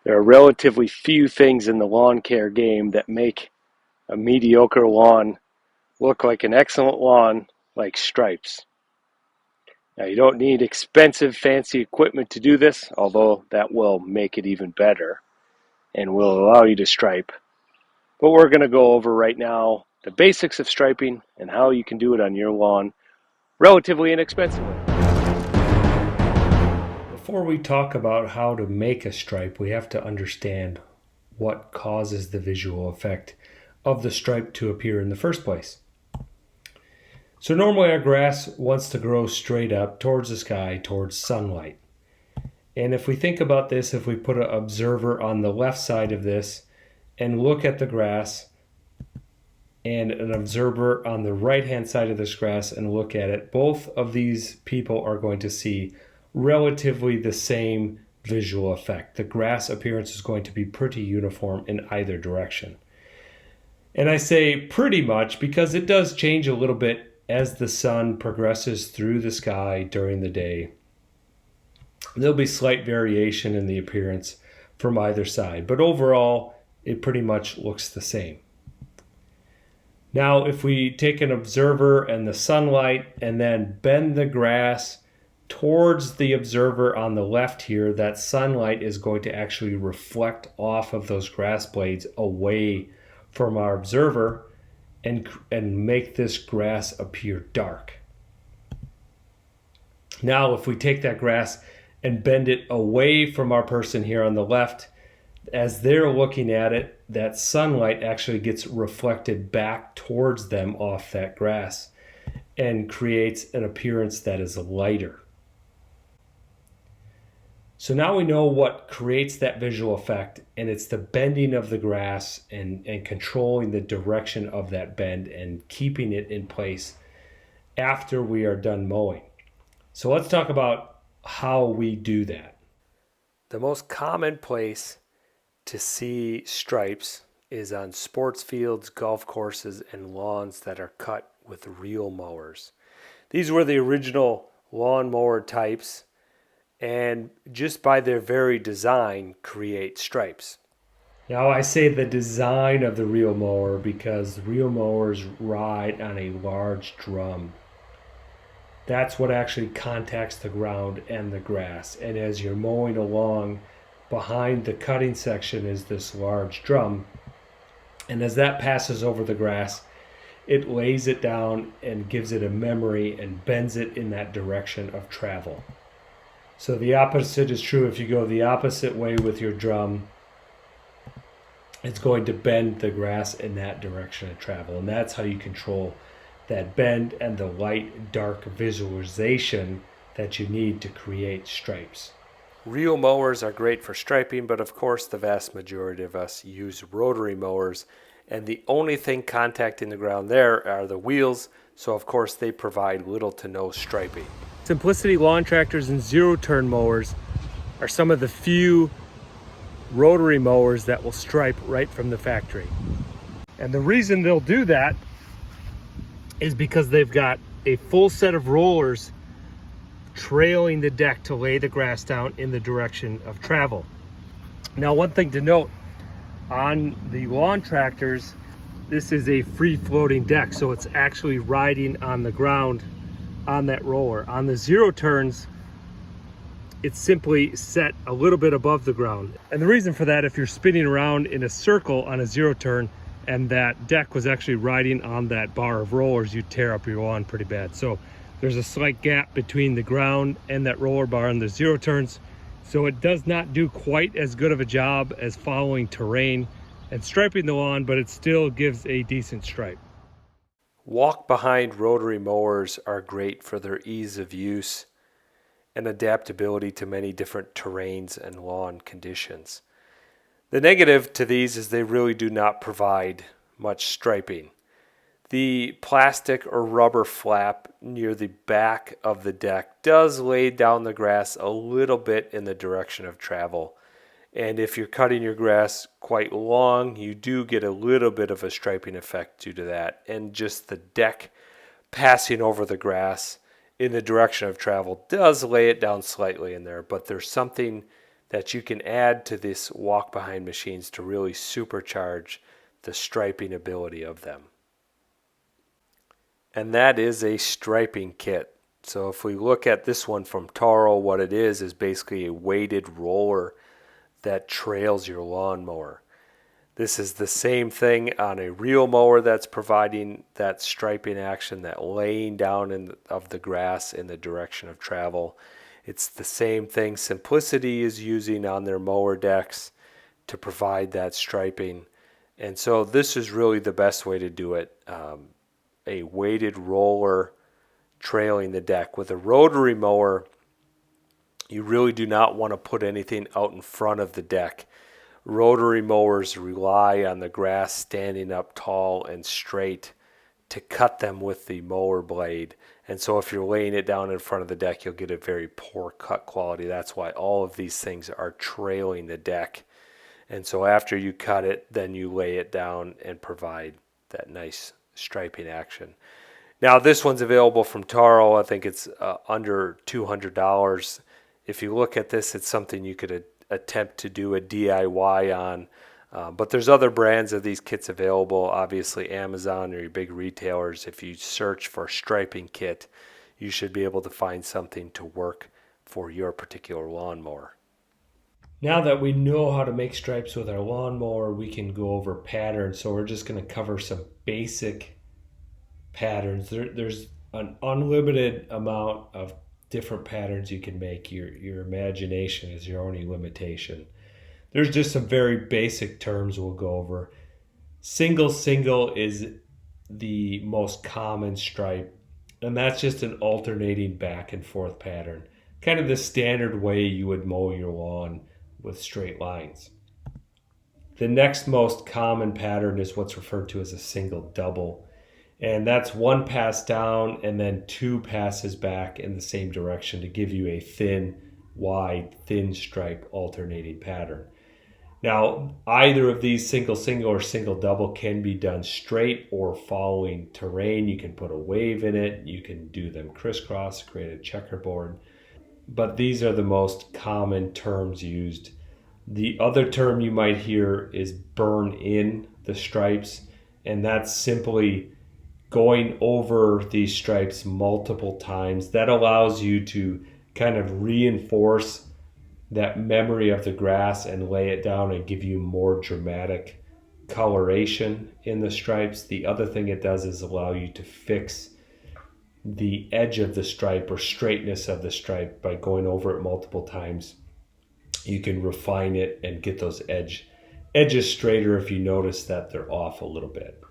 There are relatively few things in the lawn care game that make a mediocre lawn look like an excellent lawn, like stripes. Now, you don't need expensive, fancy equipment to do this, although that will make it even better and will allow you to stripe. But we're going to go over right now the basics of striping and how you can do it on your lawn relatively inexpensively. Before we talk about how to make a stripe, we have to understand what causes the visual effect of the stripe to appear in the first place. So normally our grass wants to grow straight up towards the sky, towards sunlight. And if we think about this, if we put an observer on the left side of this and look at the grass, and an observer on the right-hand side of this grass and look at it, both of these people are going to see relatively the same visual effect. The grass appearance is going to be pretty uniform in either direction. And I say pretty much because it does change a little bit as the sun progresses through the sky during the day. There'll be slight variation in the appearance from either side, but overall it pretty much looks the same. Now, if we take an observer and the sunlight and then bend the grass towards the observer on the left here, that sunlight is going to actually reflect off of those grass blades away from our observer and make this grass appear dark. Now, if we take that grass and bend it away from our person here on the left, as they're looking at it, that sunlight actually gets reflected back towards them off that grass and creates an appearance that is lighter. So now we know what creates that visual effect, and it's the bending of the grass and controlling the direction of that bend and keeping it in place after we are done mowing. So let's talk about how we do that. The most common place to see stripes is on sports fields, golf courses, and lawns that are cut with reel mowers. These were the original lawn mower types, and just by their very design create stripes. Now I say the design of the reel mower because reel mowers ride on a large drum. That's what actually contacts the ground and the grass, and as you're mowing along, behind the cutting section is this large drum, and as that passes over the grass, it lays it down and gives it a memory and bends it in that direction of travel. So the opposite is true. If you go the opposite way with your drum, it's going to bend the grass in that direction of travel, and that's how you control that bend and the light dark visualization that you need to create stripes. Reel mowers are great for striping, but of course the vast majority of us use rotary mowers, and the only thing contacting the ground there are the wheels, so of course they provide little to no striping. Simplicity lawn tractors and zero-turn mowers are some of the few rotary mowers that will stripe right from the factory. And the reason they'll do that is because they've got a full set of rollers trailing the deck to lay the grass down in the direction of travel. Now, one thing to note, on the lawn tractors, this is a free-floating deck, so it's actually riding on the ground on that roller. On the zero turns, it's simply set a little bit above the ground. And the reason for that, if you're spinning around in a circle on a zero turn and that deck was actually riding on that bar of rollers, you tear up your lawn pretty bad. So there's a slight gap between the ground and that roller bar on the zero turns, so it does not do quite as good of a job as following terrain and striping the lawn, but it still gives a decent stripe. Walk behind rotary mowers are great for their ease of use and adaptability to many different terrains and lawn conditions. The negative to these is they really do not provide much striping. The plastic or rubber flap near the back of the deck does lay down the grass a little bit in the direction of travel. And if you're cutting your grass quite long, you do get a little bit of a striping effect due to that. And just the deck passing over the grass in the direction of travel does lay it down slightly in there, but there's something that you can add to this walk-behind machines to really supercharge the striping ability of them. And that is a striping kit. So if we look at this one from Toro, what it is basically a weighted roller that trails your lawnmower. This is the same thing on a reel mower that's providing that striping action, that laying down of the grass in the direction of travel. It's the same thing Simplicity is using on their mower decks to provide that striping. And so this is really the best way to do it. A weighted roller trailing the deck. With a rotary mower, you really do not want to put anything out in front of the deck. Rotary mowers rely on the grass standing up tall and straight to cut them with the mower blade. And so if you're laying it down in front of the deck, you'll get a very poor cut quality. That's why all of these things are trailing the deck. And so after you cut it, then you lay it down and provide that nice striping action. Now this one's available from Toro. I think it's under $200. If you look at this, it's something you could attempt to do a DIY on. But there's other brands of these kits available. Obviously Amazon or your big retailers. If you search for striping kit, you should be able to find something to work for your particular lawnmower. Now that we know how to make stripes with our lawnmower, we can go over patterns. So we're just going to cover some basic patterns. There's an unlimited amount of different patterns you can make. Your imagination is your only limitation. There's just some very basic terms we'll go over. Single is the most common stripe, and that's just an alternating back and forth pattern. Kind of the standard way you would mow your lawn with straight lines. The next most common pattern is what's referred to as a single double. And that's one pass down and then two passes back in the same direction to give you a thin, wide, thin stripe alternating pattern. Now, either of these single or single double can be done straight or following terrain. You can put a wave in it. You can do them crisscross, create a checkerboard. But these are the most common terms used. The other term you might hear is burn in the stripes, and that's simply going over these stripes multiple times. That allows you to kind of reinforce that memory of the grass and lay it down and give you more dramatic coloration in the stripes. The other thing it does is allow you to fix the edge of the stripe or straightness of the stripe by going over it multiple times. You can refine it and get those edges straighter if you notice that they're off a little bit.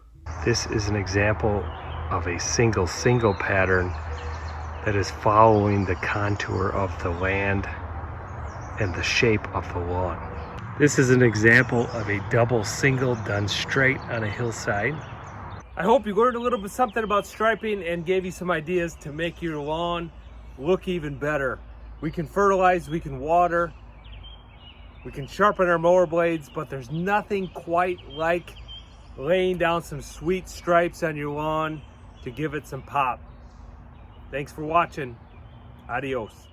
This is an example of a single pattern that is following the contour of the land and the shape of the lawn. This is an example of a double single done straight on a hillside. I hope you learned a little bit something about striping and gave you some ideas to make your lawn look even better. We can fertilize, we can water, we can sharpen our mower blades, but there's nothing quite like laying down some sweet stripes on your lawn to give it some pop. Thanks for watching. Adios.